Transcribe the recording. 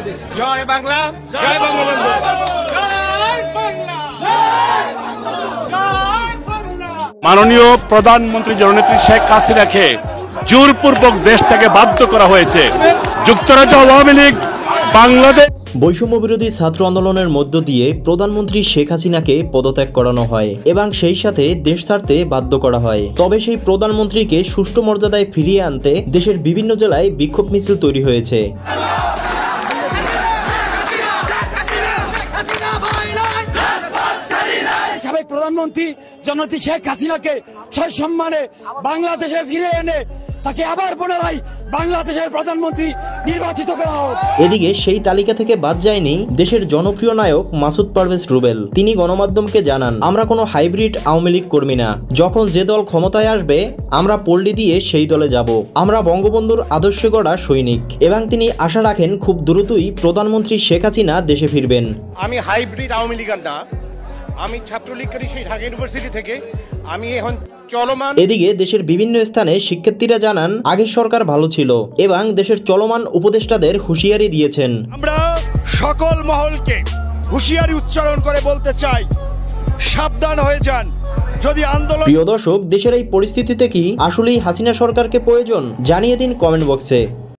বাংলাদেশ, জয় বাংলা, জয় বঙ্গবন্ধু, জয় বাংলা, জয় বাংলা। মাননীয় প্রধানমন্ত্রী জননেত্রী শেখ হাসিনাকে জোরপূর্বক দেশ থেকে বাধ্য করা হয়েছে। যুক্তরাজ্য আওয়ামী লীগ বাংলাদেশ বৈষম্য বিরোধী ছাত্র আন্দোলনের মধ্য দিয়ে প্রধানমন্ত্রী শেখ হাসিনাকে পদত্যাগ করানো হয় এবং সেই সাথে দেশ ছাড়তে বাধ্য করা হয়। তবে সেই প্রধানমন্ত্রীকে সুষ্ঠু মর্যাদায় ফিরিয়ে আনতে দেশের বিভিন্ন জেলায় বিক্ষোভ মিছিল তৈরি হয়েছে। সাবেক প্রধানমন্ত্রী জননেত্রী শেখ হাসিনাকে সসম্মানে বাংলাদেশে ফিরে এনে তাকে আবার পুনরায় বাংলাদেশের প্রধানমন্ত্রী নির্বাচিত করা হোক। এদিকে সেই তালিকা থেকে বাদ যায়নি দেশের জনপ্রিয় নায়ক মাসুদ পারভেজ রুবেল। তিনি গণমাধ্যমকে জানান, আমরা কোনো হাইব্রিড আওয়ামী লীগ কর্মী না। যখন যে দল ক্ষমতায় আসবে আমরা পল্লী দিয়ে সেই দলে যাব। আমরা বঙ্গবন্ধুর আদর্শে গড়া সৈনিক। এবং তিনি আশা রাখেন খুব দ্রুতই প্রধানমন্ত্রী শেখ হাসিনা দেশে ফিরবেন। আমি হাইব্রিড আওয়ামী লীগার না, আমি ছাত্রলীগ করি সেই ঢাকা ইউনিভার্সিটি থেকে। আমি এখন চলমান। এদিকে দেশের বিভিন্ন স্থানে শিক্ষার্থীরা জানান, আগের সরকার ভালো ছিল এবং দেশের চলমান উপদেষ্টাদের হুঁশিয়ারি দিয়েছেন। আমরা সকল মহলকে হুঁশিয়ারি উচ্চারণ করে বলতে চাই, সাবধান হয়ে যান। যদি আন্দোলন। প্রিয় দর্শক, দেশের এই পরিস্থিতিতে কি আসলেই হাসিনা সরকারকে প্রয়োজন? জানিয়ে দিন কমেন্ট বক্সে।